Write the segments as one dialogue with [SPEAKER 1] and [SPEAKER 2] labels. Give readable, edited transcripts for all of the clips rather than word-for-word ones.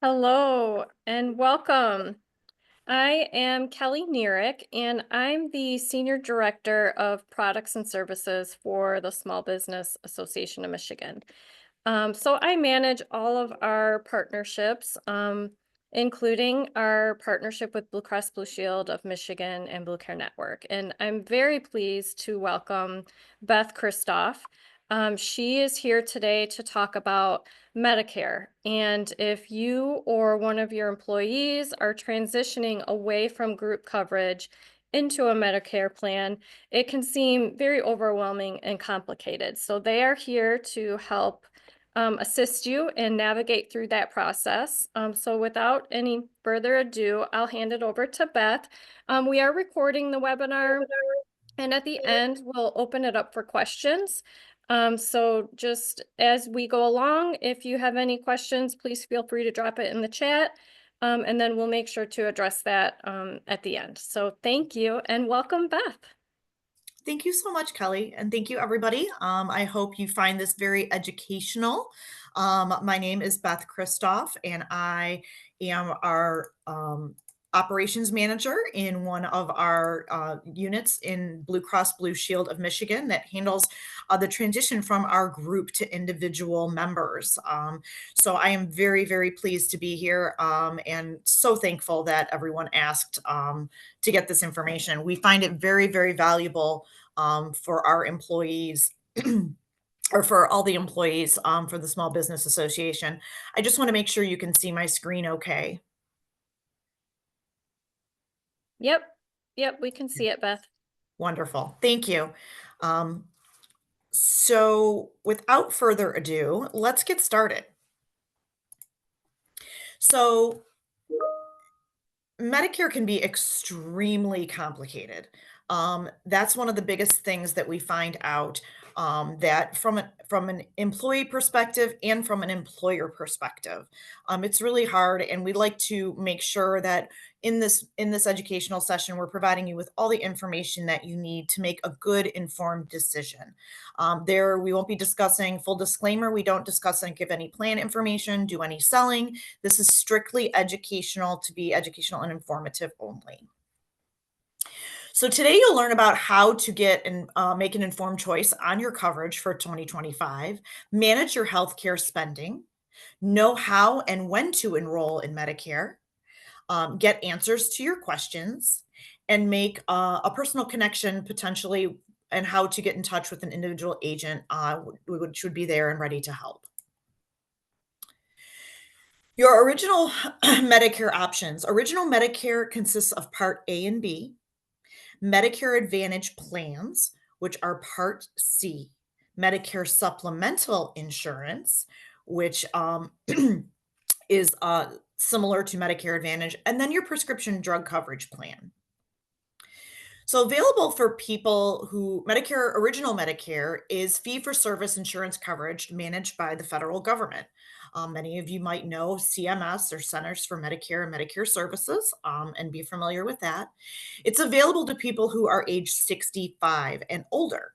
[SPEAKER 1] Hello and welcome. I am Kelly Neerick, and I'm the Senior Director of Products and Services for the Small Business Association of Michigan. So I manage all of our partnerships, including our partnership with Blue Cross Blue Shield of Michigan and Blue Care Network. And I'm very pleased to welcome Beth Christoff. She is here today to talk about Medicare. And if you or one of your employees are transitioning away from group coverage into a Medicare plan, it can seem very overwhelming and complicated. So they are here to help assist you and navigate through that process. So without any further ado, I'll hand it over to Beth. We are recording the webinar, and at the end, we'll open it up for questions. So just as we go along, if you have any questions, please feel free to drop it in the chat, and then we'll make sure to address that at the end. So thank you and welcome, Beth.
[SPEAKER 2] Thank you so much, Kelly, and thank you, everybody. I hope you find this very educational. My name is Beth Christoff, and I am our operations manager in one of our units in Blue Cross Blue Shield of Michigan that handles the transition from our group to individual members. So I am very, very pleased to be here and so thankful that everyone asked to get this information. We find it very, very valuable for our employees or for all the employees for the Small Business Association. I just want to make sure you can see my screen okay.
[SPEAKER 1] Yep, yep, we can see it, Beth.
[SPEAKER 2] Wonderful. Thank you. Um, so without further ado, let's get started. So Medicare can be extremely complicated. That's one of the biggest things that we find out, that from an employee perspective and from an employer perspective, it's really hard, and we like to make sure that in this educational session, we're providing you with all the information that you need to make a good informed decision. There, we won't be discussing, full disclaimer, we don't discuss and give any plan information, do any selling. This is strictly educational, to be educational and informative only. So today you'll learn about how to get and make an informed choice on your coverage for 2025, manage your healthcare spending, know how and when to enroll in Medicare, get answers to your questions, and make a personal connection potentially, and how to get in touch with an individual agent, which would be there and ready to help. Your original Medicare options. Original Medicare consists of Part A and B, Medicare Advantage plans, which are Part C, Medicare supplemental insurance, which is similar to Medicare Advantage, and then your prescription drug coverage plan. So available for people who Medicare, original Medicare is fee for service insurance coverage managed by the federal government. Many of you might know CMS, or Centers for Medicare and Medicare Services, and be familiar with that. It's available to people who are age 65 and older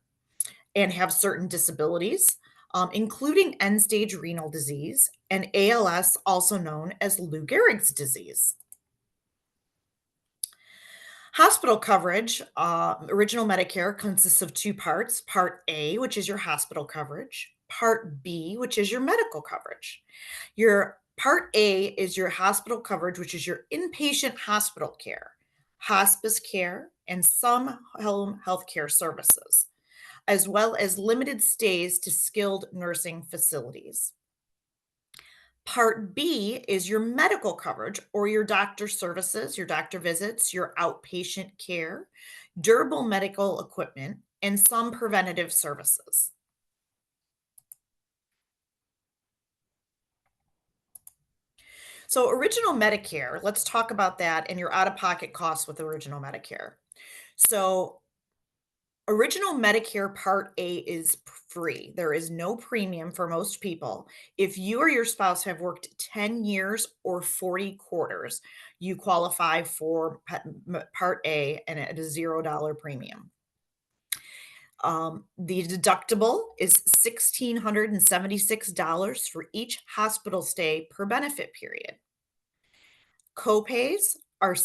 [SPEAKER 2] and have certain disabilities, including end stage renal disease and ALS, also known as Lou Gehrig's disease. Hospital coverage, original Medicare consists of two parts. Part A, which is your hospital coverage. Part B, which is your medical coverage. Your Part A is your hospital coverage, which is your inpatient hospital care, hospice care, and some home health care services, as well as limited stays to skilled nursing facilities. Part B is your medical coverage, or your doctor services, your doctor visits, your outpatient care, durable medical equipment, and some preventative services. So, original Medicare, let's talk about that and your out of pocket costs with original Medicare. So, original Medicare Part A is free. There is no premium for most people. If you or your spouse have worked 10 years or 40 quarters, you qualify for Part A, and at a $0 premium. The deductible is $1,676 for each hospital stay per benefit period. Copays are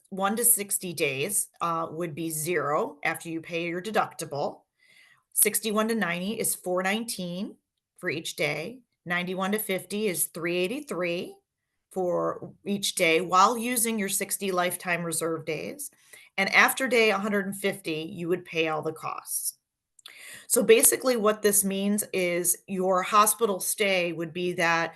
[SPEAKER 2] 1 to 60 days, would be 0 after you pay your deductible. 61 to 90 is 419 for each day. 91 to 50 is 383 for each day while using your 60 lifetime reserve days. And after day 150, you would pay all the costs. So basically, what this means is your hospital stay would be that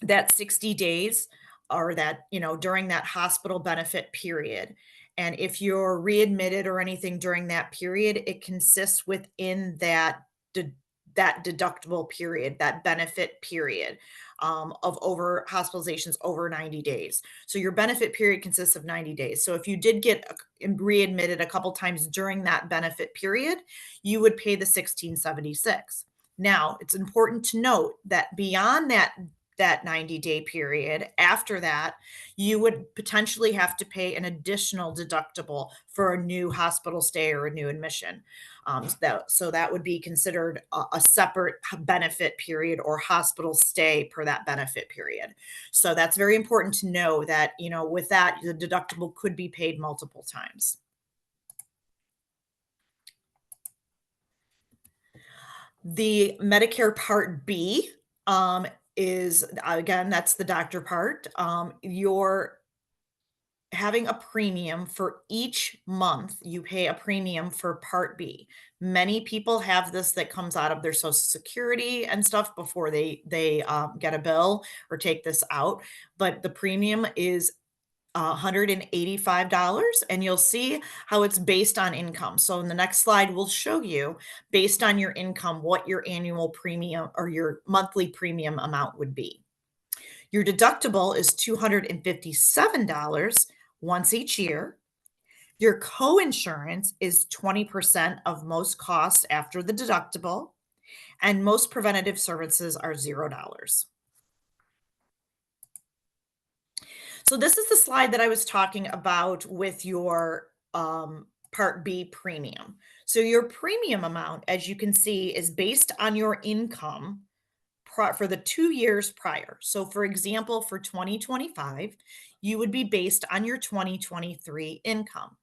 [SPEAKER 2] that 60 days or that, during that hospital benefit period. And if you're readmitted or anything during that period, it consists within that deductible period, that benefit period of over hospitalizations over 90 days. So your benefit period consists of 90 days. So if you did get readmitted a couple times during that benefit period, you would pay the 1676. Now, it's important to note that beyond that 90-day period, after that, you would potentially have to pay an additional deductible for a new hospital stay or a new admission. So that would be considered a separate benefit period or hospital stay per that benefit period. So that's very important to know that, with that, the deductible could be paid multiple times. The Medicare Part B, is again, that's the doctor part. You're having a premium for each month. You pay a premium for Part B. Many people have this that comes out of their Social Security and stuff before they get a bill or take this out. But the premium is $185, and you'll see how it's based on income. So in the next slide, we'll show you based on your income what your annual premium or your monthly premium amount would be. Your deductible is $257 once each year. Your co-insurance is 20% of most costs after the deductible, and most preventative services are $0. So this is the slide that I was talking about with your Part B premium. So your premium amount, as you can see, is based on your income for the 2 years prior. So for example, for 2025, you would be based on your 2023 income.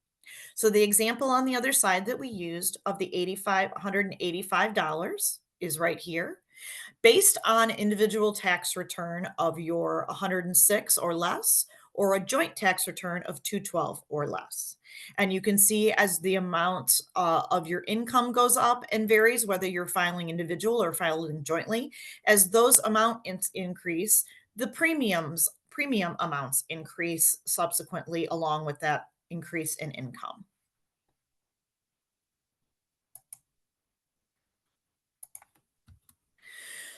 [SPEAKER 2] So the example on the other side that we used of the $185 is right here. Based on individual tax return of your 106 or less, or a joint tax return of 212 or less. And you can see as the amount of your income goes up and varies, whether you're filing individual or filing jointly, as those amounts increase, the premium amounts increase subsequently along with that increase in income.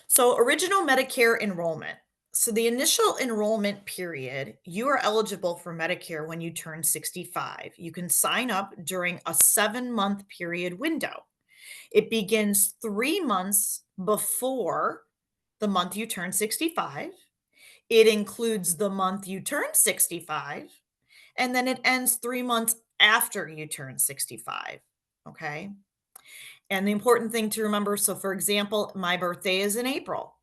[SPEAKER 2] So, original Medicare enrollment. So, the initial enrollment period, you are eligible for Medicare when you turn 65. You can sign up during a 7-month period window. It begins 3 months before the month you turn 65. It includes the month you turn 65, and then it ends 3 months after you turn 65. Okay. And the important thing to remember, so for example, my birthday is in April.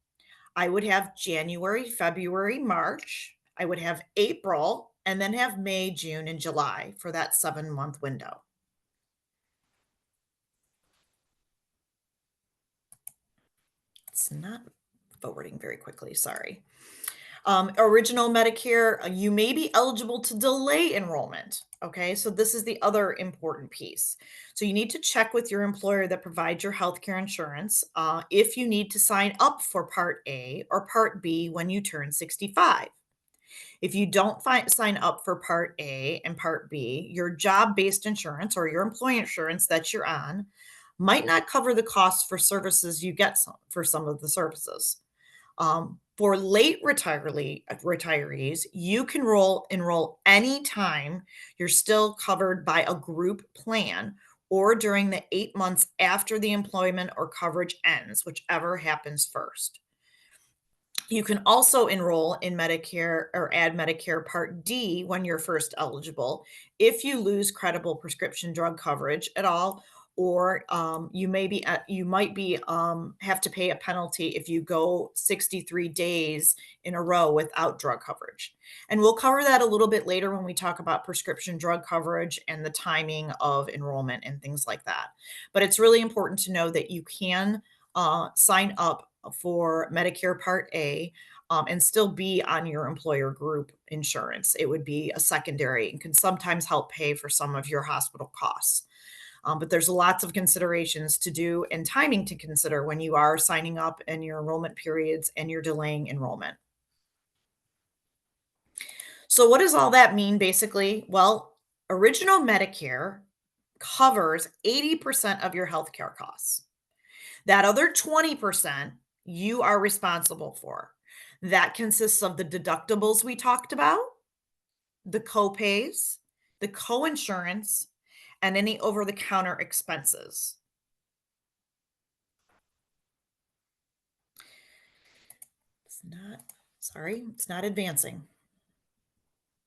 [SPEAKER 2] I would have January, February, March. I would have April, and then have May, June, and July for that 7-month window. It's not forwarding very quickly, sorry. Original Medicare, you may be eligible to delay enrollment. Okay, so this is the other important piece. So you need to check with your employer that provides your healthcare insurance if you need to sign up for Part A or Part B when you turn 65. If you don't sign up for Part A and Part B, your job based insurance or your employee insurance that you're on might not cover the costs for services you get for some of the services. For late retirees, you can enroll anytime you're still covered by a group plan or during the 8 months after the employment or coverage ends, whichever happens first. You can also enroll in Medicare or add Medicare Part D when you're first eligible if you lose credible prescription drug coverage at all, or you might be have to pay a penalty if you go 63 days in a row without drug coverage. And we'll cover that a little bit later when we talk about prescription drug coverage and the timing of enrollment and things like that. But it's really important to know that you can sign up for Medicare Part A and still be on your employer group insurance. It would be a secondary and can sometimes help pay for some of your hospital costs. But there's lots of considerations to do and timing to consider when you are signing up in your enrollment periods and you're delaying enrollment. So, what does all that mean basically? Well, original Medicare covers 80% of your healthcare costs. That other 20% you are responsible for. That consists of the deductibles we talked about, the copays, the coinsurance, and any over the counter expenses. It's not, sorry, it's not advancing.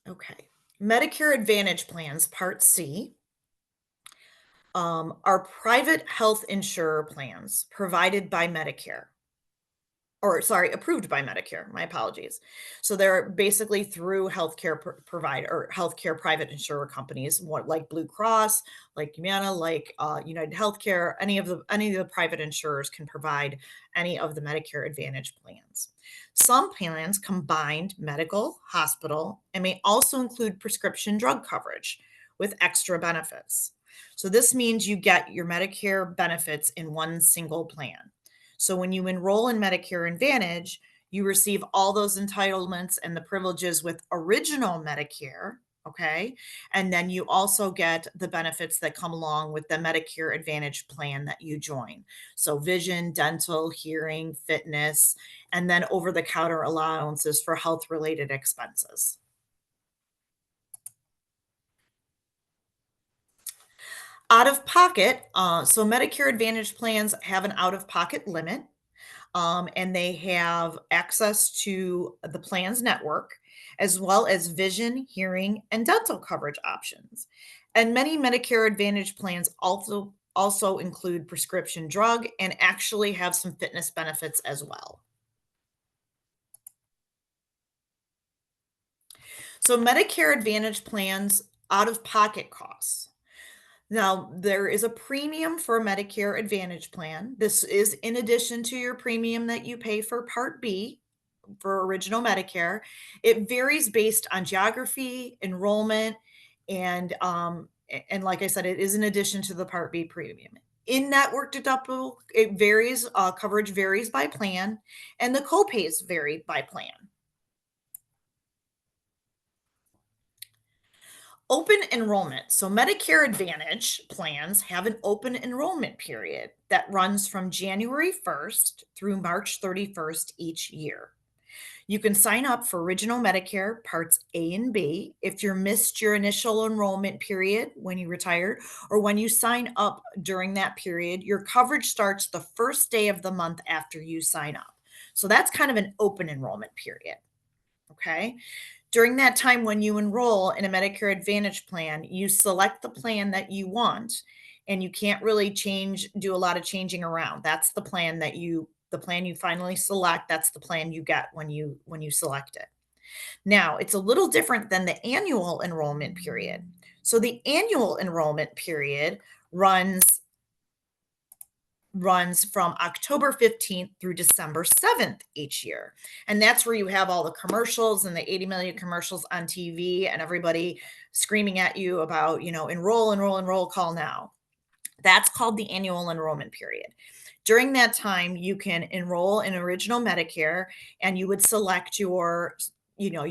[SPEAKER 2] Okay. Medicare Advantage plans, Part C, are private health insurer plans provided by Medicare. Or sorry, approved by Medicare. My apologies. So they're basically through healthcare provider or healthcare private insurer companies, what like Blue Cross, like Humana, like United Healthcare. Any of the private insurers can provide any of the Medicare Advantage plans. Some plans combined medical, hospital, and may also include prescription drug coverage with extra benefits. So this means you get your Medicare benefits in one single plan. So when you enroll in Medicare Advantage, you receive all those entitlements and the privileges with original Medicare. Okay. And then you also get the benefits that come along with the Medicare Advantage plan that you join. So vision, dental, hearing, fitness, and then over the counter allowances for health related expenses. Out of pocket, so Medicare Advantage plans have an out of pocket limit. And they have access to the plan's network, as well as vision, hearing, and dental coverage options. And many Medicare Advantage plans also include prescription drug and actually have some fitness benefits as well. So Medicare Advantage plans out of pocket costs. Now, there is a premium for a Medicare Advantage plan. This is in addition to your premium that you pay for Part B for original Medicare. It varies based on geography, enrollment, and like I said, it is in addition to the Part B premium. In-network deductible, it varies, coverage varies by plan, and the copays vary by plan. Open enrollment. So Medicare Advantage plans have an open enrollment period that runs from January 1st through March 31st each year. You can sign up for Original Medicare Parts A and B if you missed your initial enrollment period when you retired, or when you sign up during that period. Your coverage starts the first day of the month after you sign up. So that's kind of an open enrollment period. Okay. During that time when you enroll in a Medicare Advantage plan, you select the plan that you want, and you can't really do a lot of changing around. That's the plan you finally select, that's the plan you get when you select it. Now, it's a little different than the annual enrollment period. So the annual enrollment period runs from October 15th through December 7th each year. And that's where you have all the commercials and the 80 million commercials on TV and everybody screaming at you about, enroll, enroll, enroll, call now. That's called the annual enrollment period. During that time, you can enroll in original Medicare and you would select you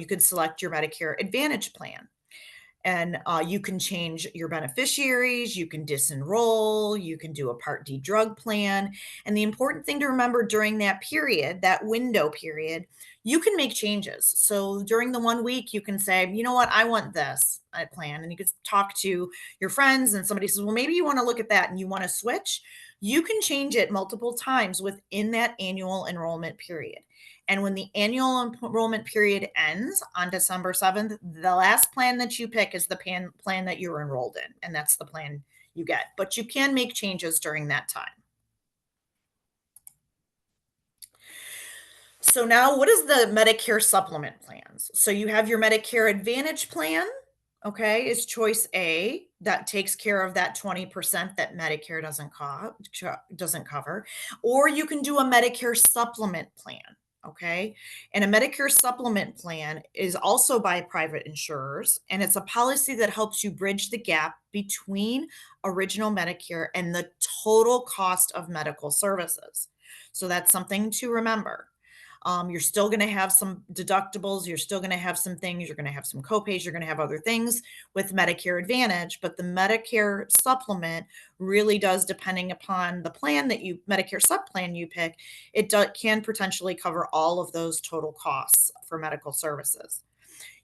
[SPEAKER 2] could select your Medicare Advantage plan. And you can change your beneficiaries, you can disenroll, you can do a Part D drug plan. And the important thing to remember during that period, that window period, you can make changes. So during the 1 week, you can say, you know what, I want this plan. And you could talk to your friends, and somebody says, well, maybe you want to look at that and you want to switch. You can change it multiple times within that annual enrollment period. And when the annual enrollment period ends on December 7th, the last plan that you pick is the plan that you're enrolled in. And that's the plan you get, but you can make changes during that time. So now what is the Medicare supplement plans? So you have your Medicare Advantage plan, okay, is choice A that takes care of that 20% that Medicare doesn't cover, or you can do a Medicare supplement plan, okay? And a Medicare supplement plan is also by private insurers, and it's a policy that helps you bridge the gap between original Medicare and the total cost of medical services. So that's something to remember. You're still going to have some deductibles. You're still going to have some things. You're going to have some copays. You're going to have other things with Medicare Advantage, but the Medicare supplement really does, depending upon the plan that you Medicare sub plan you pick, can potentially cover all of those total costs for medical services.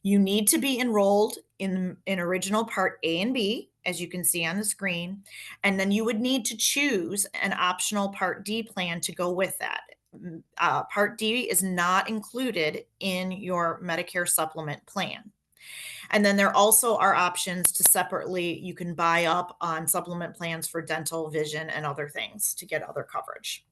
[SPEAKER 2] You need to be enrolled in original Part A and B, as you can see on the screen, and then you would need to choose an optional Part D plan to go with that. Part D is not included in your Medicare supplement plan. And then there also are options to separately, you can buy up on supplement plans for dental, vision, and other things to get other coverage.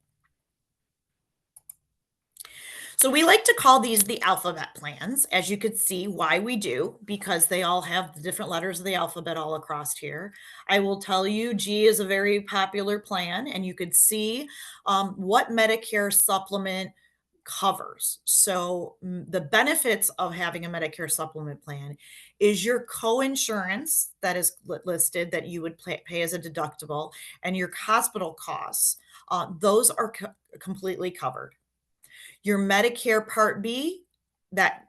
[SPEAKER 2] So we like to call these the alphabet plans, as you could see why we do, because they all have the different letters of the alphabet all across here. I will tell you, G is a very popular plan, and you could see what Medicare supplement covers. So the benefits of having a Medicare supplement plan is your co-insurance that is listed that you would pay as a deductible, and your hospital costs. Those are completely covered. Your Medicare Part B, that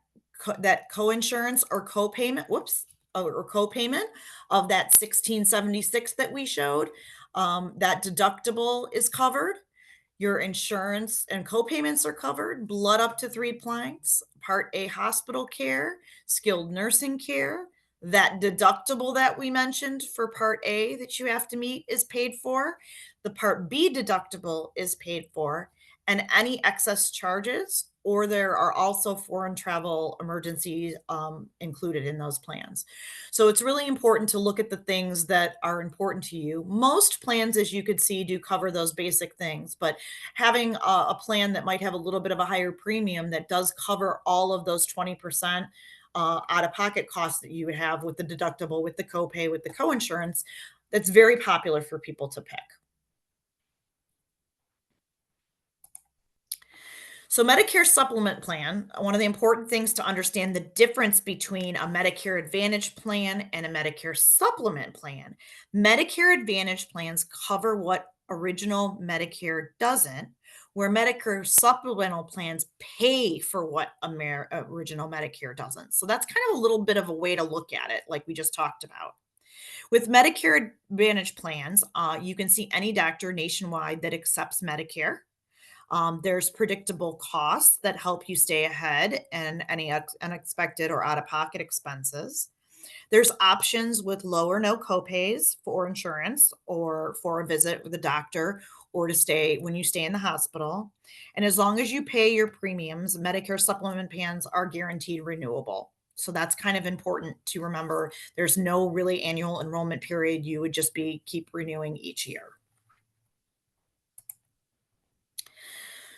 [SPEAKER 2] co-insurance or co-payment, or co-payment of that 1676 that we showed, that deductible is covered. Your insurance and co-payments are covered, blood up to 3 pints, Part A hospital care, skilled nursing care. That deductible that we mentioned for Part A that you have to meet is paid for. The Part B deductible is paid for, and any excess charges, or there are also foreign travel emergencies included in those plans. So it's really important to look at the things that are important to you. Most plans, as you could see, do cover those basic things, but having a plan that might have a little bit of a higher premium that does cover all of those 20% out of pocket costs that you would have with the deductible, with the copay, with the co-insurance, that's very popular for people to pick. So, Medicare supplement plan, one of the important things to understand the difference between a Medicare Advantage plan and a Medicare supplement plan. Medicare Advantage plans cover what original Medicare doesn't, where Medicare supplemental plans pay for what original Medicare doesn't. So, that's kind of a little bit of a way to look at it, like we just talked about. With Medicare Advantage plans, you can see any doctor nationwide that accepts Medicare. There's predictable costs that help you stay ahead and any unexpected or out of pocket expenses. There's options with low or no copays for insurance or for a visit with a doctor or to stay when you stay in the hospital. And as long as you pay your premiums, Medicare supplement plans are guaranteed renewable. So that's kind of important to remember. There's no really annual enrollment period. You would just be keep renewing each year.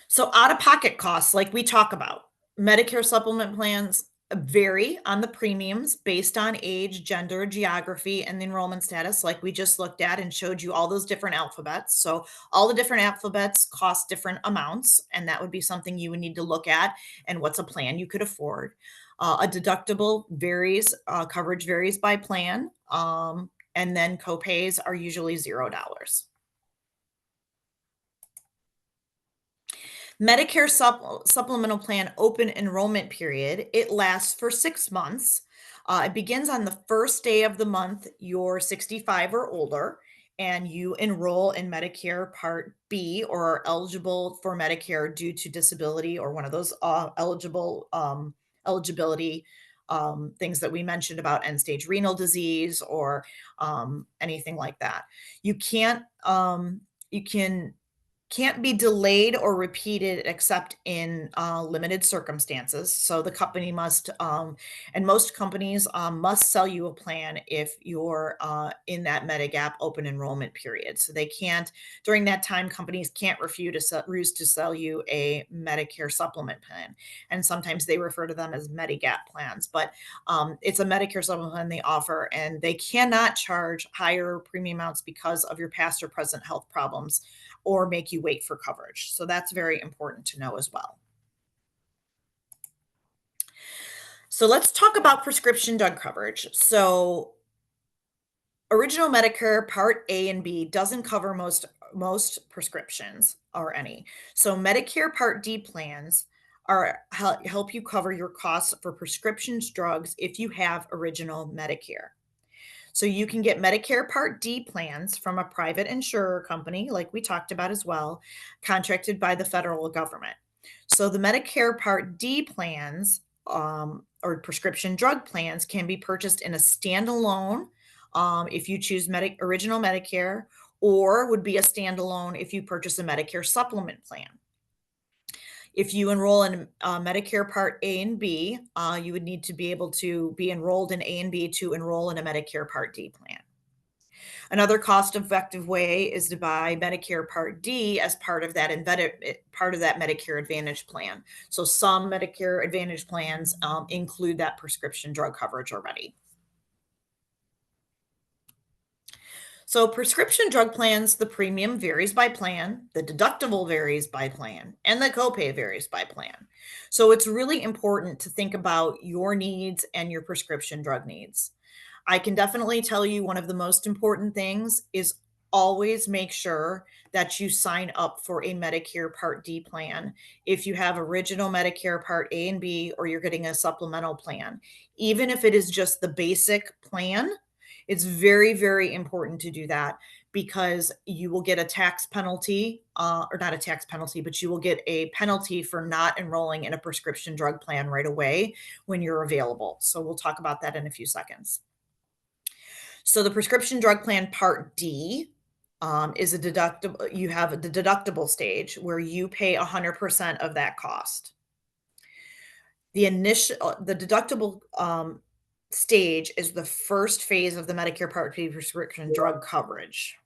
[SPEAKER 2] So out-of-pocket costs, like we talk about, Medicare supplement plans vary on the premiums based on age, gender, geography, and the enrollment status, like we just looked at and showed you all those different alphabets. So all the different alphabets cost different amounts, and that would be something you would need to look at and what's a plan you could afford. A deductible varies, coverage varies by plan, and then copays are usually $0. Medicare supplemental plan open enrollment period, it lasts for 6 months. It begins on the first day of the month you're 65 or older and you enroll in Medicare Part B or are eligible for Medicare due to disability or one of those eligibility things that we mentioned about end stage renal disease or anything like that. You can't you can can't be delayed or repeated except in limited circumstances. So the company must, and most companies must sell you a plan if you're in that Medigap open enrollment period. So they can't, during that time, companies can't refuse to sell you a Medicare supplement plan. And sometimes they refer to them as Medigap plans, but it's a Medicare supplement plan they offer, and they cannot charge higher premium amounts because of your past or present health problems or make you wait for coverage. So that's very important to know as well. So let's talk about prescription drug coverage. So original Medicare Part A and B doesn't cover most prescriptions or any. So Medicare Part D plans help you cover your costs for prescriptions drugs if you have original Medicare. So you can get Medicare Part D plans from a private insurer company, like we talked about as well, contracted by the federal government. So the Medicare Part D plans or prescription drug plans can be purchased in a standalone if you choose original Medicare, or would be a standalone if you purchase a Medicare supplement plan. If you enroll in Medicare Part A and B, you would need to be able to be enrolled in A and B to enroll in a Medicare Part D plan. Another cost-effective way is to buy Medicare Part D as part of that Medicare Advantage plan. So some Medicare Advantage plans include that prescription drug coverage already. So prescription drug plans, the premium varies by plan, the deductible varies by plan, and the copay varies by plan. So it's really important to think about your needs and your prescription drug needs. I can definitely tell you one of the most important things is always make sure that you sign up for a Medicare Part D plan if you have original Medicare Part A and B or you're getting a supplemental plan. Even if it is just the basic plan, it's very, very important to do that because you will get a tax penalty, or not a tax penalty, but you will get a penalty for not enrolling in a prescription drug plan right away when you're available. So we'll talk about that in a few seconds. So the prescription drug plan Part D is a deductible. You have the deductible stage where you pay 100% of that cost. The deductible stage is the first phase of the Medicare Part B prescription drug coverage.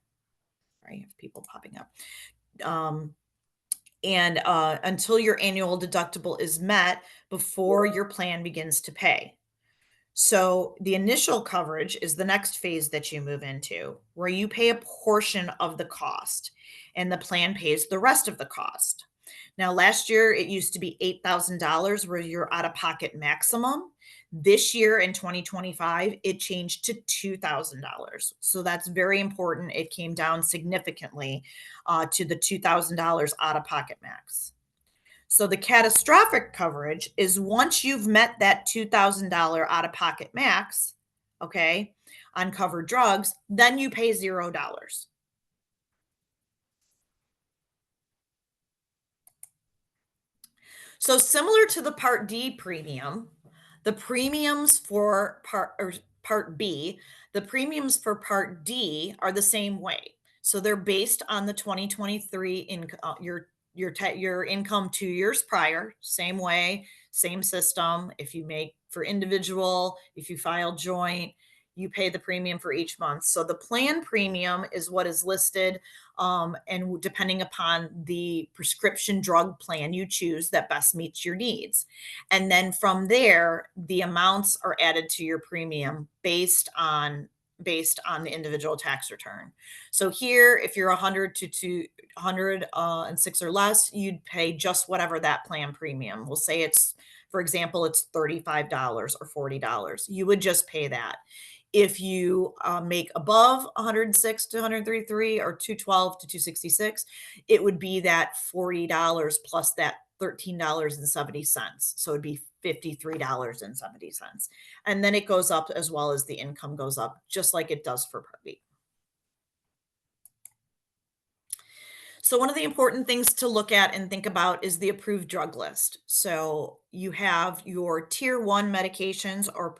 [SPEAKER 2] Sorry, I have people popping up. Um, and until your annual deductible is met before your plan begins to pay. So the initial coverage is the next phase that you move into, where you pay a portion of the cost and the plan pays the rest of the cost. Now, last year it used to be $8,000 where your out of pocket maximum. This year in 2025, it changed to $2,000. So that's very important. It came down significantly to the $2,000 out of pocket max. So the catastrophic coverage is once you've met that $2,000 out of pocket max, okay, on covered drugs, then you pay $0. So similar to the Part D premium, the premiums for Part B, the premiums for Part D are the same way. So they're based on the 2023 your income 2 years prior, same way, same system. If you make for individual, if you file joint, you pay the premium for each month. So the plan premium is what is listed, and depending upon the prescription drug plan you choose that best meets your needs. And then from there, the amounts are added to your premium based on the individual tax return. So here, if you're 100 to 206 or less, you'd pay just whatever that plan premium. We'll say it's, for example, it's $35 or $40. You would just pay that. If you make above 106 to 133 or 212 to 266, it would be that $40 plus that $13.70. So it'd be $53.70. And then it goes up as well as the income goes up, just like it does for Part B. So one of the important things to look at and think about is the approved drug list. So you have your tier 1 medications or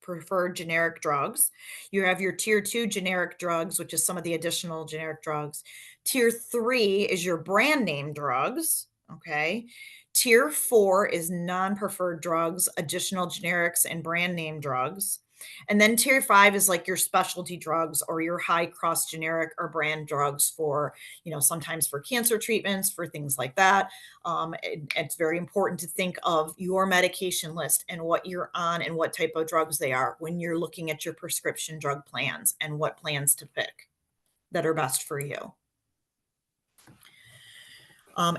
[SPEAKER 2] preferred generic drugs. You have your tier 2 generic drugs, which is some of the additional generic drugs. Tier 3 is your brand name drugs, okay? Tier 4 is non-preferred drugs, additional generics and brand name drugs. And then tier 5 is like your specialty drugs or your high cost generic or brand drugs for, sometimes for cancer treatments, for things like that. It's very important to think of your medication list and what you're on and what type of drugs they are when you're looking at your prescription drug plans and what plans to pick that are best for you.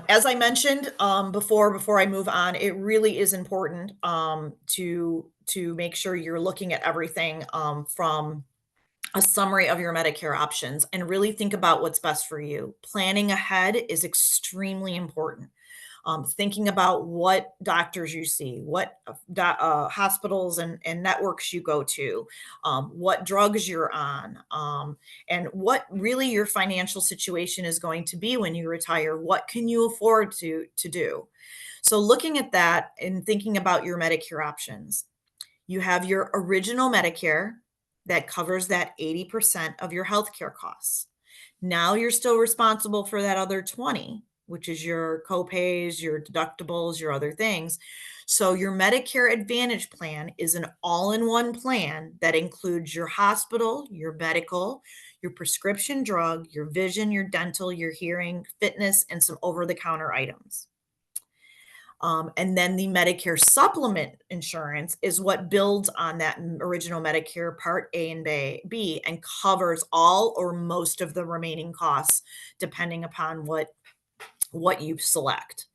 [SPEAKER 2] As I mentioned before I move on, it really is important to make sure you're looking at everything from a summary of your Medicare options and really think about what's best for you. Planning ahead is extremely important. Thinking about what doctors you see, what hospitals and networks you go to, what drugs you're on, and what really your financial situation is going to be when you retire. What can you afford to do? So, looking at that and thinking about your Medicare options, you have your original Medicare that covers that 80% of your healthcare costs. Now you're still responsible for that other 20, which is your copays, your deductibles, your other things. So your Medicare Advantage plan is an all-in-one plan that includes your hospital, your medical, your prescription drug, your vision, your dental, your hearing, fitness, and some over-the-counter items. And then the Medicare supplement insurance is what builds on that original Medicare Part A and B and covers all or most of the remaining costs, depending upon what you select.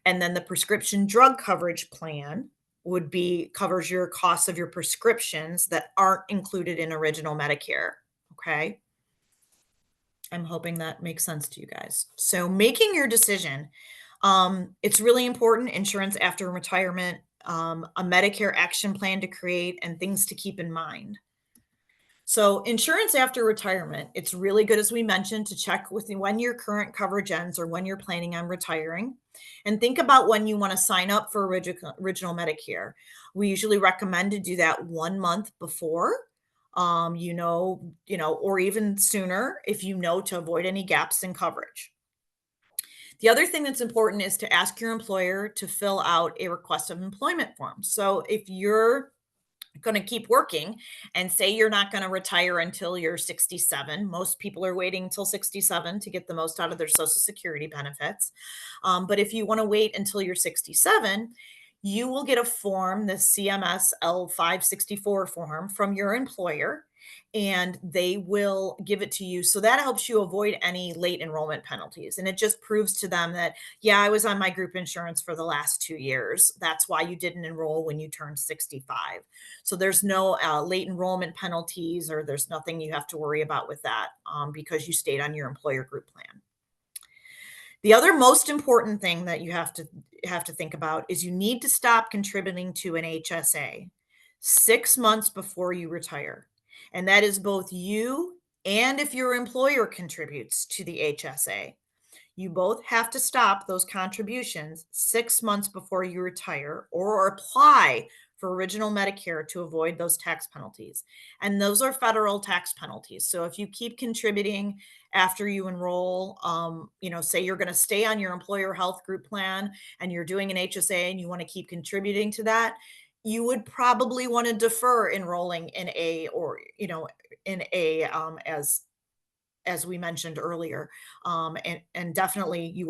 [SPEAKER 2] And then the prescription drug coverage plan would be covers your costs of your prescriptions that aren't included in original Medicare. Okay. I'm hoping that makes sense to you guys. So making your decision, it's really important. Insurance after retirement, a Medicare action plan to create, and things to keep in mind. So insurance after retirement, it's really good, as we mentioned, to check with when your current coverage ends or when you're planning on retiring, and think about when you want to sign up for original Medicare. We usually recommend to do that 1 month before, or even sooner if you know, to avoid any gaps in coverage. The other thing that's important is to ask your employer to fill out a request of employment form. So if you're going to keep working and say you're not going to retire until you're 67, most people are waiting until 67 to get the most out of their Social Security benefits. But if you want to wait until you're 67, you will get a form, the CMS L564 form from your employer, and they will give it to you. So that helps you avoid any late enrollment penalties. And it just proves to them that, yeah, I was on my group insurance for the last 2 years. That's why you didn't enroll when you turned 65. So there's no late enrollment penalties, or there's nothing you have to worry about with that, because you stayed on your employer group plan. The other most important thing that you have to think about is you need to stop contributing to an HSA 6 months before you retire. And that is both you and if your employer contributes to the HSA. You both have to stop those contributions 6 months before you retire or apply for original Medicare to avoid those tax penalties. And those are federal tax penalties. So if you keep contributing after you enroll, say you're going to stay on your employer health group plan and you're doing an HSA and you want to keep contributing to that, you would probably want to defer enrolling in as we mentioned earlier, and definitely you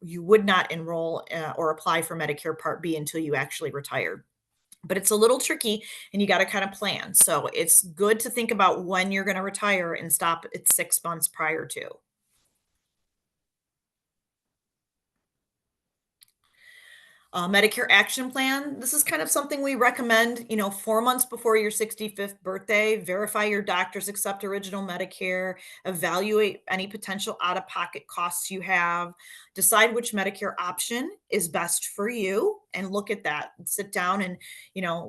[SPEAKER 2] you would not enroll or apply for Medicare Part B until you actually retired. But it's a little tricky, and you got to kind of plan. So it's good to think about when you're going to retire and stop at 6 months prior to. Medicare Action Plan. This is kind of something we recommend, 4 months before your 65th birthday. Verify your doctors accept original Medicare, evaluate any potential out of pocket costs you have, decide which Medicare option is best for you, and look at that. Sit down and,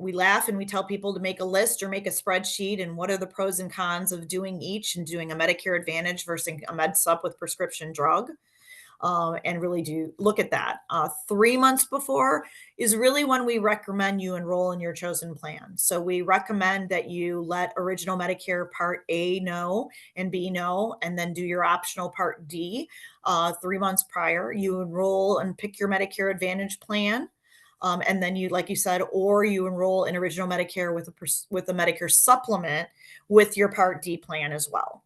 [SPEAKER 2] we laugh and we tell people to make a list or make a spreadsheet and what are the pros and cons of doing each and doing a Medicare Advantage versus a Med Sup with prescription drug, and really do look at that. 3 months before is really when we recommend you enroll in your chosen plan. So we recommend that you let original Medicare Part A know and B know, and then do your optional Part D 3 months prior. You enroll and pick your Medicare Advantage plan. And then you, like you said, or you enroll in original Medicare with a Medicare supplement with your Part D plan as well.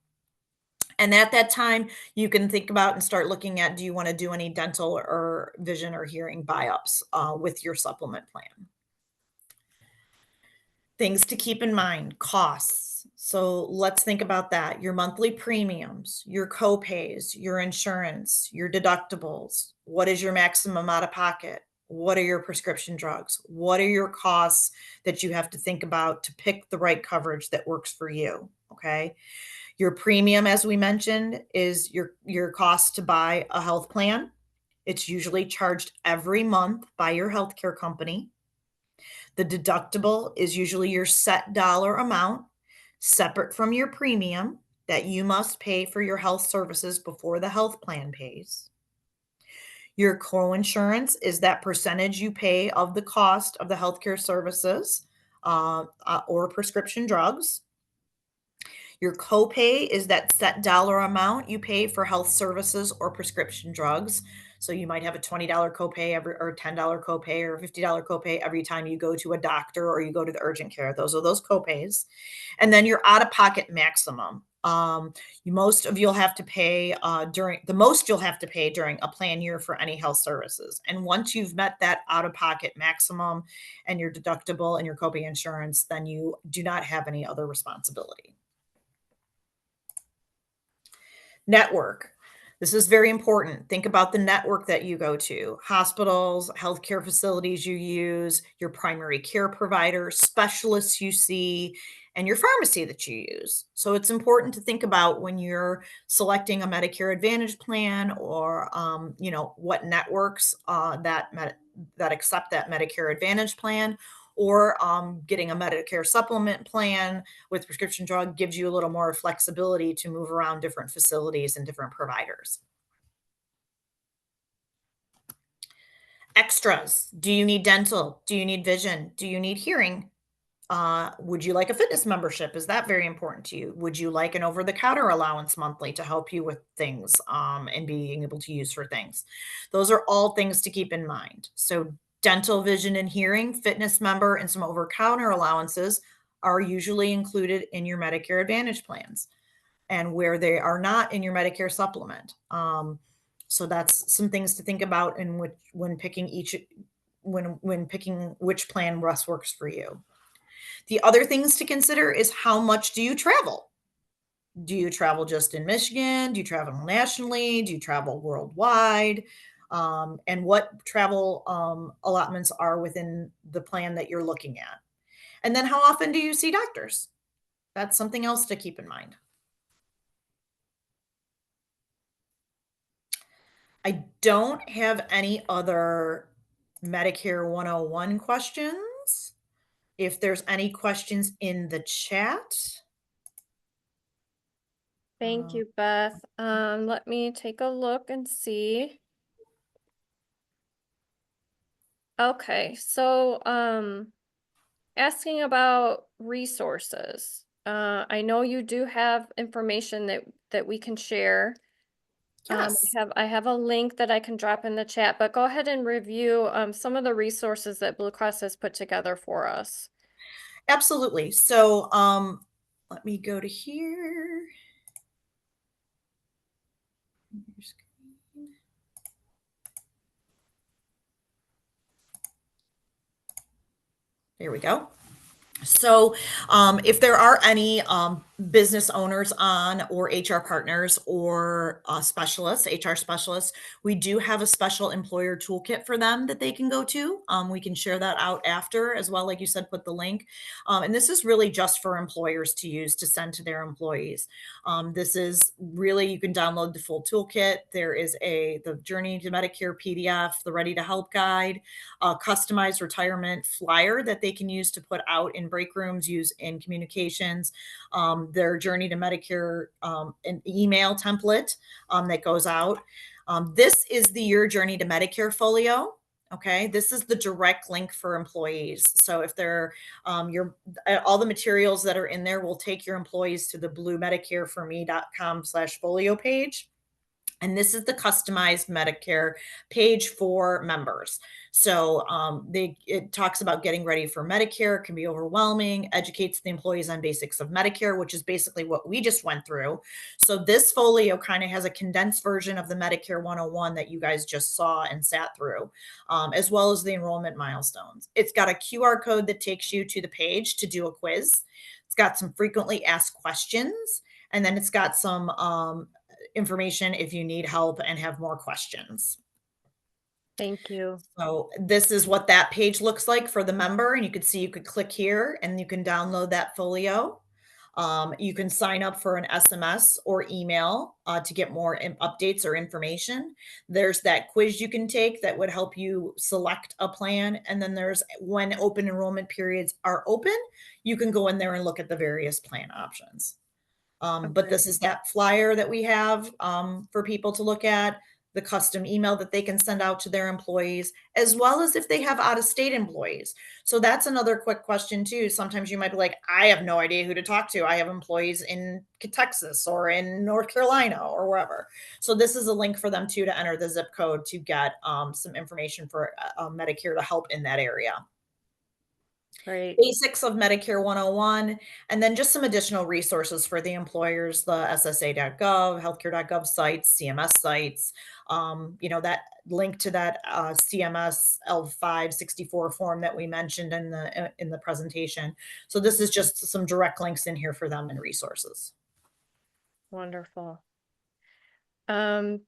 [SPEAKER 2] And at that time, you can think about and start looking at, do you want to do any dental or vision or hearing buy-ups with your supplement plan? Things to keep in mind, costs. So let's think about that. Your monthly premiums, your co-pays, your insurance, your deductibles. What is your maximum out of pocket? What are your prescription drugs? What are your costs that you have to think about to pick the right coverage that works for you? Okay. Your premium, as we mentioned, is your cost to buy a health plan. It's usually charged every month by your healthcare company. The deductible is usually your set dollar amount, separate from your premium that you must pay for your health services before the health plan pays. Your co-insurance is that percentage you pay of the cost of the healthcare services or prescription drugs. Your copay is that set dollar amount you pay for health services or prescription drugs. So you might have a $20 copay every, or $10 copay or $50 copay every time you go to a doctor or you go to the urgent care. Those are those copays. And then your out-of-pocket maximum. Most of you'll have to pay during the most you'll have to pay during a plan year for any health services. And once you've met that out-of-pocket maximum and your deductible and your copay insurance, then you do not have any other responsibility. Network. This is very important. Think about the network that you go to, hospitals, healthcare facilities you use, your primary care provider, specialists you see, and your pharmacy that you use. So it's important to think about when you're selecting a Medicare Advantage plan or, what networks that accept that Medicare Advantage plan, or getting a Medicare supplement plan with prescription drug gives you a little more flexibility to move around different facilities and different providers. Extras. Do you need dental? Do you need vision? Do you need hearing? Would you like a fitness membership? Is that very important to you? Would you like an over the counter allowance monthly to help you with things and being able to use for things? Those are all things to keep in mind. So, dental, vision, and hearing, fitness member, and some over counter allowances are usually included in your Medicare Advantage plans and where they are not in your Medicare supplement. So that's some things to think about in which when picking when picking which plan best works for you. The other things to consider is how much do you travel? Do you travel just in Michigan? Do you travel nationally? Do you travel worldwide? And what travel allotments are within the plan that you're looking at? And then how often do you see doctors? That's something else to keep in mind. I don't have any other Medicare 101 questions. If there's any questions in the chat.
[SPEAKER 1] Thank
[SPEAKER 2] uh,
[SPEAKER 1] you, Beth. Let me take a look and see. Okay, so asking about resources. I know you do have information that we can share.
[SPEAKER 2] yes,
[SPEAKER 1] I have a link that I can drop in the chat, but go ahead and review some of the resources that Blue Cross has put together for us.
[SPEAKER 2] absolutely. So let me go to here. There we go. So, if there are any business owners on, or HR partners, or specialists, HR specialists, we do have a special employer toolkit for them that they can go to. We can share that out after as well. Like you said, put the link. And this is really just for employers to use to send to their employees. This is really, you can download the full toolkit. There is the Journey to Medicare PDF, the Ready to Help guide, a customized retirement flyer that they can use to put out in break rooms, use in communications, their Journey to Medicare, an email template that goes out. This is the Your Journey to Medicare folio. Okay, this is the direct link for employees. So if they're your all the materials that are in there will take your employees to the bluemedicareforme.com/folio page. And this is the customized Medicare page for members. So it talks about getting ready for Medicare. It can be overwhelming, educates the employees on basics of Medicare, which is basically what we just went through. So this folio kind of has a condensed version of the Medicare 101 that you guys just saw and sat through, as well as the enrollment milestones. It's got a QR code that takes you to the page to do a quiz. It's got some frequently asked questions, and then it's got some information if you need help and have more questions.
[SPEAKER 1] Thank you.
[SPEAKER 2] So this is what that page looks like for the member, and you could see you could click here and you can download that folio. You can sign up for an SMS or email to get more updates or information. There's that quiz you can take that would help you select a plan. And then there's when open enrollment periods are open, you can go in there and look at the various plan options. But
[SPEAKER 1] Okay.
[SPEAKER 2] this is that flyer that we have for people to look at, the custom email that they can send out to their employees, as well as if they have out of state employees. So that's another quick question, too. Sometimes you might be like, I have no idea who to talk to. I have employees in Texas or in North Carolina or wherever. So this is a link for them, too, to enter the zip code to get some information for Medicare to help in that area.
[SPEAKER 1] Great.
[SPEAKER 2] Basics of Medicare 101, and then just some additional resources for the employers, the SSA.gov, healthcare.gov sites, CMS sites, that link to that CMS L564 form that we mentioned in the presentation. So this is just some direct links in here for them and resources.
[SPEAKER 1] Wonderful. Um,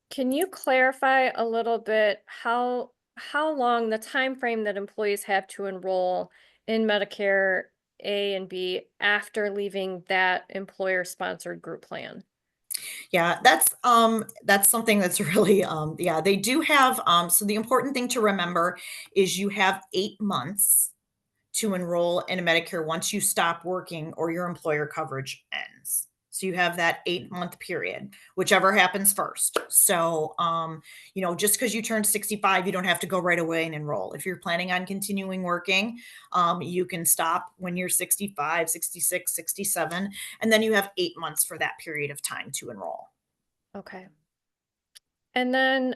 [SPEAKER 1] can you clarify a little bit how long the time frame that employees have to enroll in Medicare A and B after leaving that employer-sponsored group plan?
[SPEAKER 2] Yeah, that's something that's really yeah, they do have so the important thing to remember is you have 8 months to enroll in a Medicare once you stop working or your employer coverage ends. So you have that 8-month period, whichever happens first. So, just because you turned 65, you don't have to go right away and enroll. If you're planning on continuing working, you can stop when you're 65, 66, 67, and then you have 8 months for that period of time to enroll.
[SPEAKER 1] Okay. And then,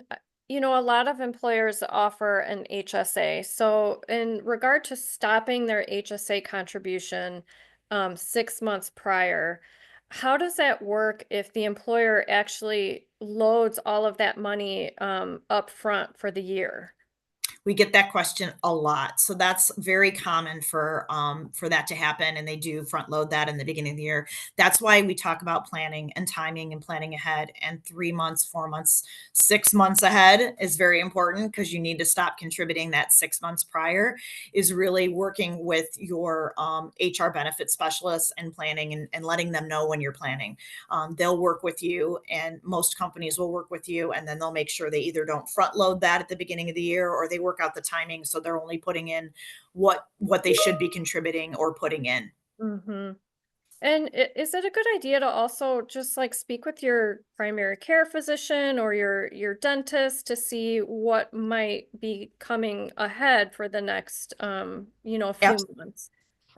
[SPEAKER 1] a lot of employers offer an HSA. So, in regard to stopping their HSA contribution 6 months prior, how does that work if the employer actually loads all of that money up front for the year?
[SPEAKER 2] We get that question a lot. So that's very common for that to happen, and they do front load that in the beginning of the year. That's why we talk about planning and timing and planning ahead. And 3 months, 4 months, 6 months ahead is very important because you need to stop contributing that 6 months prior. Is really working with your HR benefit specialists and planning and letting them know when you're planning. They'll work with you, and most companies will work with you, and then they'll make sure they either don't front load that at the beginning of the year, or they work out the timing so they're only putting in what they should be contributing or putting in.
[SPEAKER 1] Hmm. And is it a good idea to also just like speak with your primary care physician or your dentist to see what might be coming ahead for the next few months?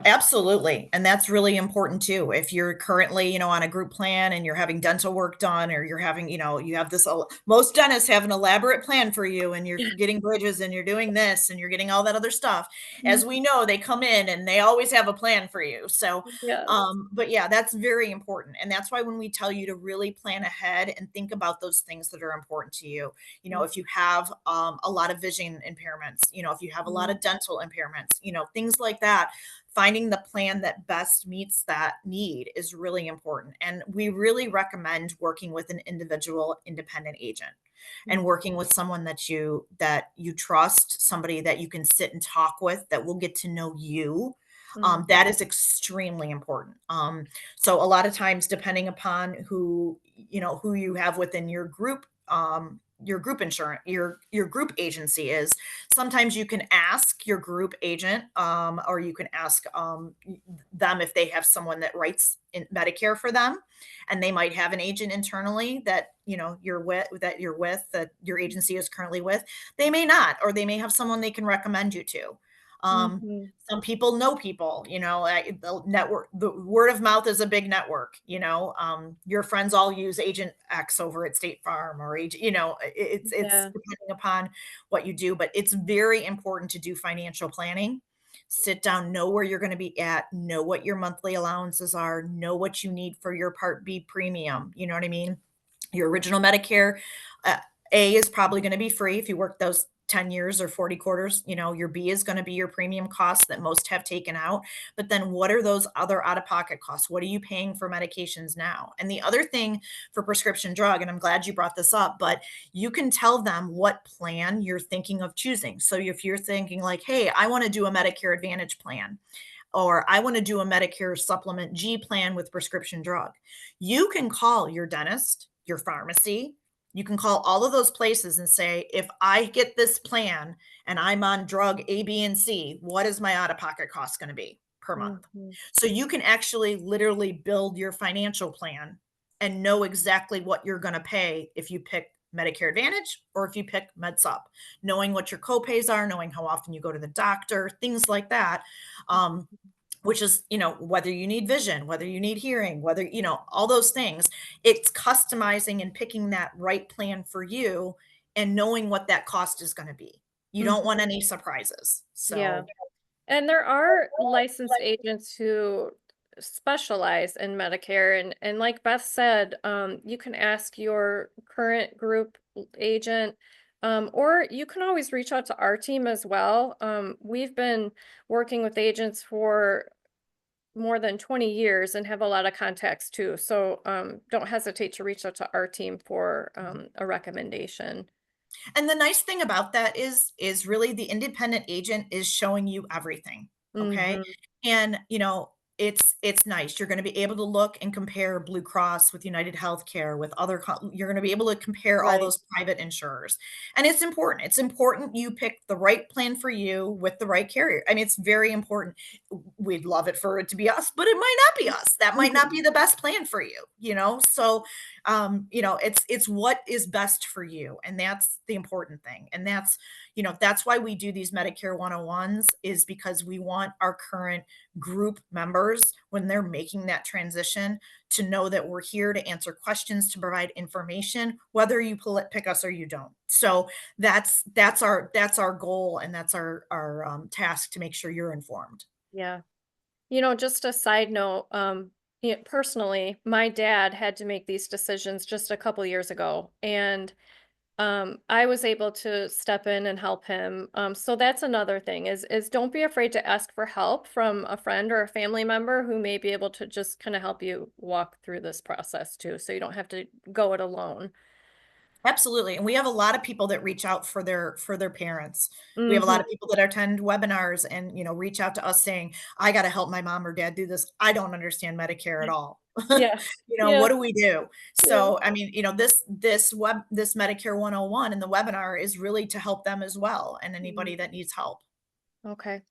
[SPEAKER 2] Absolutely, and that's really important too. If you're currently, on a group plan and you're having dental work done, or you're having, you have this most dentists have an elaborate plan for you, and you're getting bridges and you're doing this and you're getting all that other stuff. As we know, they come in and they always have a plan for you. So,
[SPEAKER 1] Yes.
[SPEAKER 2] but yeah, that's very important. And that's why when we tell you to really plan ahead and think about those things that are important to you, if you have a lot of vision impairments, if you have a lot
[SPEAKER 1] Mhm.
[SPEAKER 2] of dental impairments, things like that, finding the plan that best meets that need is really important. And we really recommend working with an individual independent agent and
[SPEAKER 1] Mhm.
[SPEAKER 2] working with someone that you trust, somebody that you can sit and talk with that will get to know you.
[SPEAKER 1] Mhm.
[SPEAKER 2] That is extremely important. So a lot of times, depending upon who you have within your group insurance, your group agency is, sometimes you can ask your group agent, or you can ask them if they have someone that writes in Medicare for them, and they might have an agent internally that your agency is currently with. They may not, or they may have someone they can recommend you to. Um,
[SPEAKER 1] Mhm.
[SPEAKER 2] some people know people, the word of mouth is a big network. Your friends all use agent X over at State Farm, or agent, it's
[SPEAKER 1] Yeah.
[SPEAKER 2] depending upon what you do, but it's very important to do financial planning. Sit down, know where you're going to be at, know what your monthly allowances are, know what you need for your Part B premium. You know what I mean? Your original Medicare, uh, A is probably going to be free if you work those 10 years or 40 quarters. Your B is going to be your premium costs that most have taken out. But then what are those other out of pocket costs? What are you paying for medications now? And the other thing for prescription drug, and I'm glad you brought this up, but you can tell them what plan you're thinking of choosing. So if you're thinking like, hey, I want to do a Medicare Advantage plan, or I want to do a Medicare Supplement G plan with prescription drug. You can call your dentist, your pharmacy. You can call all of those places and say, if I get this plan and I'm on drug A, B, and C, what is my out of pocket cost going to be per month?
[SPEAKER 1] Mhm.
[SPEAKER 2] So you can actually literally build your financial plan and know exactly what you're going to pay if you pick Medicare Advantage or if you pick MedSup, knowing what your copays are, knowing how often you go to the doctor, things like that. Um, which is, whether you need vision, whether you need hearing, whether, all those things. It's customizing and picking that right plan for you and knowing what that cost is going to be. You don't want
[SPEAKER 1] Mhm.
[SPEAKER 2] any surprises.
[SPEAKER 1] Yeah.
[SPEAKER 2] So,
[SPEAKER 1] And there are licensed agents who specialize in Medicare, and like Beth said, you can ask your current group agent, or you can always reach out to our team as well. We've been working with agents for more than 20 years and have a lot of contacts too. So don't hesitate to reach out to our team for a recommendation.
[SPEAKER 2] and the nice thing about that is really the independent agent is showing you everything, okay?
[SPEAKER 1] Hmm.
[SPEAKER 2] And, it's nice. You're gonna be able to look and compare Blue Cross with United Healthcare, with you're gonna be able to compare all
[SPEAKER 1] Right.
[SPEAKER 2] those private insurers. And it's important. It's important you pick the right plan for you with the right carrier. I mean, it's very important. We'd love it for it to be us, but it might not be us. That might not be the best plan for you. So it's what is best for you, and that's the important thing. And that's why we do these Medicare 101s, is because we want our current group members, when they're making that transition, to know that we're here to answer questions, to provide information, whether you pick us or you don't. So that's our goal, and that's our task, to make sure you're informed.
[SPEAKER 1] Yeah. Just a side note, personally, my dad had to make these decisions just a couple years ago, and I was able to step in and help him. So that's another thing is don't be afraid to ask for help from a friend or a family member who may be able to just kind of help you walk through this process too, so you don't have to go it alone.
[SPEAKER 2] Absolutely, and we have a lot of people that reach out for their parents. We have a lot
[SPEAKER 1] Hmm.
[SPEAKER 2] of people that attend webinars and, reach out to us saying, "I gotta help my mom or dad do this. I don't understand Medicare at all."
[SPEAKER 1] Yeah.
[SPEAKER 2] What
[SPEAKER 1] Yeah.
[SPEAKER 2] do we do?
[SPEAKER 1] Yeah.
[SPEAKER 2] So, I mean, this Medicare 101 in the webinar is really to help them as well, and
[SPEAKER 1] Mm.
[SPEAKER 2] anybody that needs help.
[SPEAKER 1] Okay.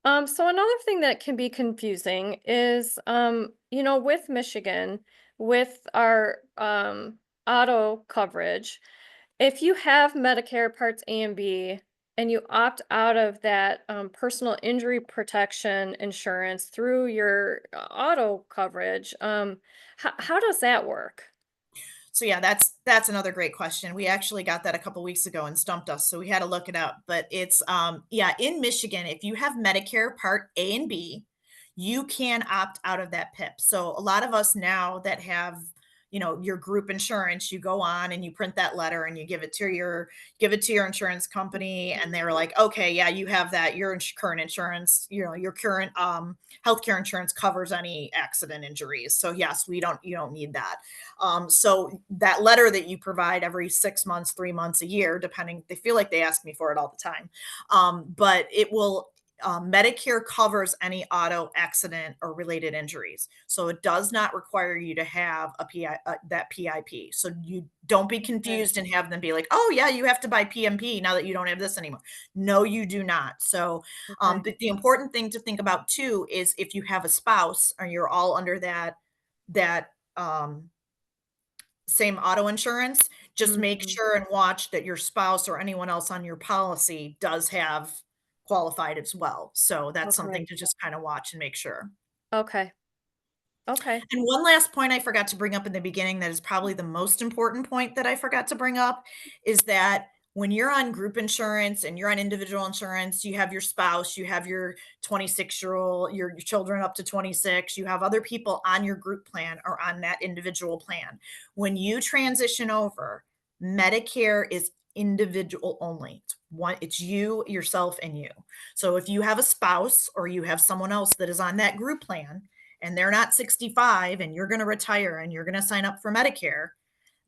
[SPEAKER 1] So another thing that can be confusing is, with Michigan, with our auto coverage, if you have Medicare Parts A and B and you opt out of that personal injury protection insurance through your auto coverage, how does that work?
[SPEAKER 2] So yeah, that's another great question. We actually got that a couple weeks ago and stumped us, so we had to look it up. But it's yeah, in Michigan, if you have Medicare Part A and B, you can opt out of that PIP. So a lot of us now that have your group insurance, you go on and you print that letter and you give it to your insurance company, and they're like, okay, yeah, you have that. Your current insurance, your current healthcare insurance covers any accident injuries. So yes, you don't need that. So that letter that you provide every 6 months, 3 months, a year, depending, they feel like they ask me for it all the time. But it will Medicare covers any auto accident or related injuries. So it does not require you to have that PIP. So you don't be
[SPEAKER 1] Okay.
[SPEAKER 2] confused and have them be like, oh, yeah, you have to buy PMP now that you don't have this anymore. No, you do not. So,
[SPEAKER 1] Okay.
[SPEAKER 2] but the important thing to think about too is if you have a spouse or you're all under that same auto insurance, just make
[SPEAKER 1] Mhm.
[SPEAKER 2] sure and watch that your spouse or anyone else on your policy does have qualified as well. So that's
[SPEAKER 1] Okay.
[SPEAKER 2] something to just kind of watch and make sure.
[SPEAKER 1] Okay. Okay.
[SPEAKER 2] And one last point I forgot to bring up in the beginning that is probably the most important point that I forgot to bring up is that when you're on group insurance and you're on individual insurance, you have your spouse, you have your 26-year-old, your children up to 26, you have other people on your group plan or on that individual plan. When you transition over, Medicare is individual only. It's you, yourself, and you. So if you have a spouse or you have someone else that is on that group plan, and they're not 65 and you're going to retire and you're going to sign up for Medicare,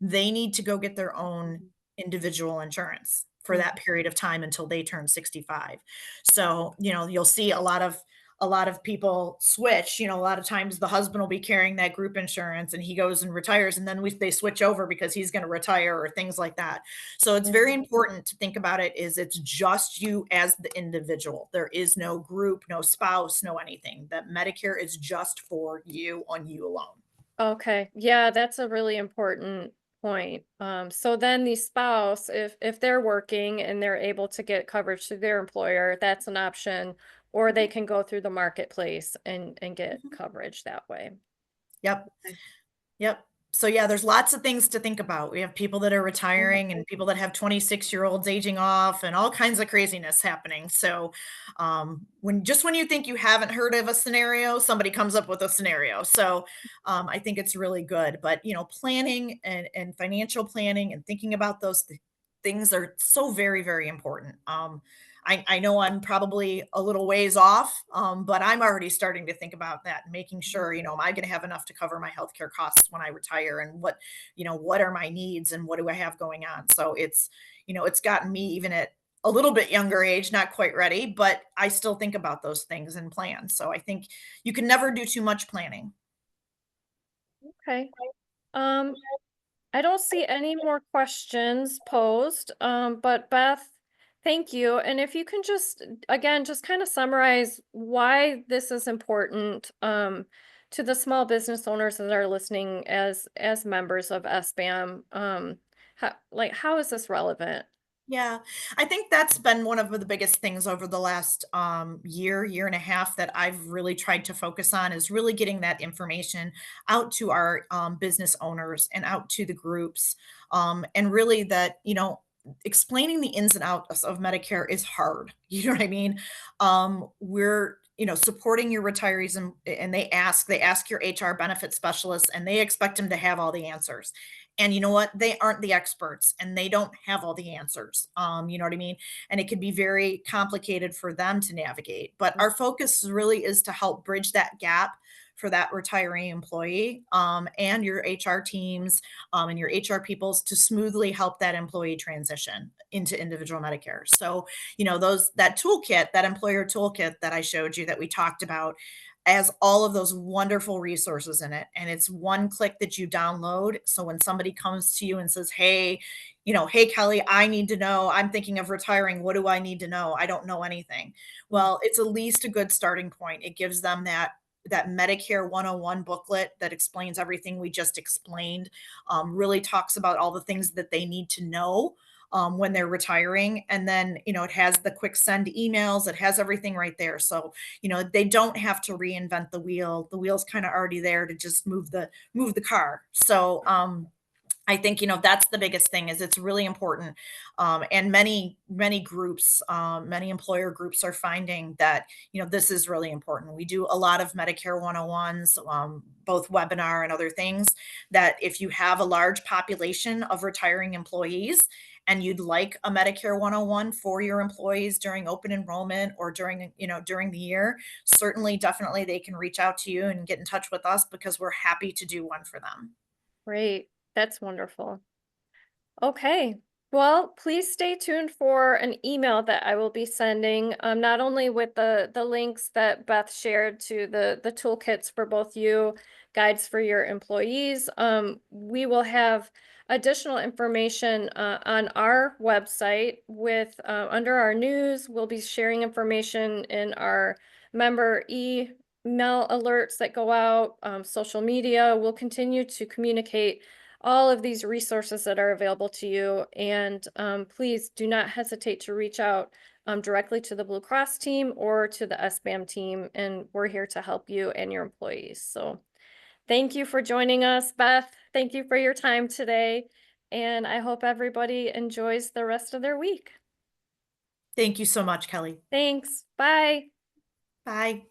[SPEAKER 2] they need to go get their own individual insurance for
[SPEAKER 1] Mhm.
[SPEAKER 2] that period of time until they turn 65. So, you'll see a lot of people switch. A lot of times the husband will be carrying that group insurance and he goes and retires, and then they switch over because he's going to retire or things like that. So it's
[SPEAKER 1] Yeah.
[SPEAKER 2] very important to think about it is it's just you as the individual. There is no group, no spouse, no anything. That Medicare is just for you on you alone.
[SPEAKER 1] Okay. Yeah, that's a really important point. So then the spouse, if they're working and they're able to get coverage through their employer, that's an option, or they
[SPEAKER 2] Mhm,
[SPEAKER 1] can go through the marketplace and get
[SPEAKER 2] mhm.
[SPEAKER 1] coverage that way.
[SPEAKER 2] Yep.
[SPEAKER 1] Okay.
[SPEAKER 2] Yep. So yeah, there's lots of things to think about. We have people that are
[SPEAKER 1] Mhm.
[SPEAKER 2] retiring and people that have 26-year-olds aging off and all kinds of craziness happening. So when you think you haven't heard of a scenario, somebody comes up with a scenario. So I think it's really good. But planning and financial planning and thinking about those things are so very, very important. I know I'm probably a little ways off, but I'm already starting to think about that and making sure, am I going to have enough to cover my healthcare costs when I retire, and what are my needs and what do I have going on? So it's gotten me even at a little bit younger age, not quite ready, but I still think about those things and plan. So I think you can never do too much planning.
[SPEAKER 1] Okay. Um, I don't see any more questions posed, but Beth, thank you. And if you can just, again, just kind of summarize why this is important, to the small business owners that are listening as members of SBAM. How is this relevant?
[SPEAKER 2] Yeah, I think that's been one of the biggest things over the last year and a half that I've really tried to focus on is really getting that information out to our business owners and out to the groups. And really that, explaining the ins and outs of Medicare is hard. You know what I mean? We're supporting your retirees, and they ask your HR benefit specialists, and they expect them to have all the answers. And you know what? They aren't the experts and they don't have all the answers. You know what I mean? And it can be very complicated for them to navigate. But our focus really is to help bridge that gap for that retiree employee, and your HR teams, and your HR peoples to smoothly help that employee transition into individual Medicare. So, that employer toolkit that I showed you that we talked about has all of those wonderful resources in it, and it's one click that you download. So when somebody comes to you and says, hey, hey, Kelly, I need to know, I'm thinking of retiring, what do I need to know? I don't know anything.
[SPEAKER 1] Mm.
[SPEAKER 2] Well, it's at least a good starting point. It gives them that Medicare 101 booklet that explains everything we just explained, really talks about all the things that they need to know when they're retiring. And then, it has the quick send emails, it has everything right there. So, they don't have to reinvent the wheel. The wheel's kind of already there to just move the car. So, I think, that's the biggest thing is it's really important. And many groups, many employer groups are finding that, this is really important. We do a lot of Medicare 101s, both webinar and other things that if you have a large population of retiring employees and you'd like a Medicare 101 for your employees during open enrollment or during the year, certainly, definitely they can reach out to you and get in touch with us because we're happy to do one for them.
[SPEAKER 1] Great. That's wonderful. Okay. Well, please stay tuned for an email that I will be sending, not only with the links that Beth shared to the toolkits for both you, guides for your employees. We will have additional information on our website with under our news. We'll be sharing information in our member email alerts that go out, social media. We'll continue to communicate all of these resources that are available to you. And please do not hesitate to reach out directly to the Blue Cross team or to the SBAM team. And we're here to help you and your employees. So thank you for joining us, Beth. Thank you for your time today. And I hope everybody enjoys the rest of their week.
[SPEAKER 2] Thank you so much, Kelly.
[SPEAKER 1] Thanks. Bye.
[SPEAKER 2] Bye.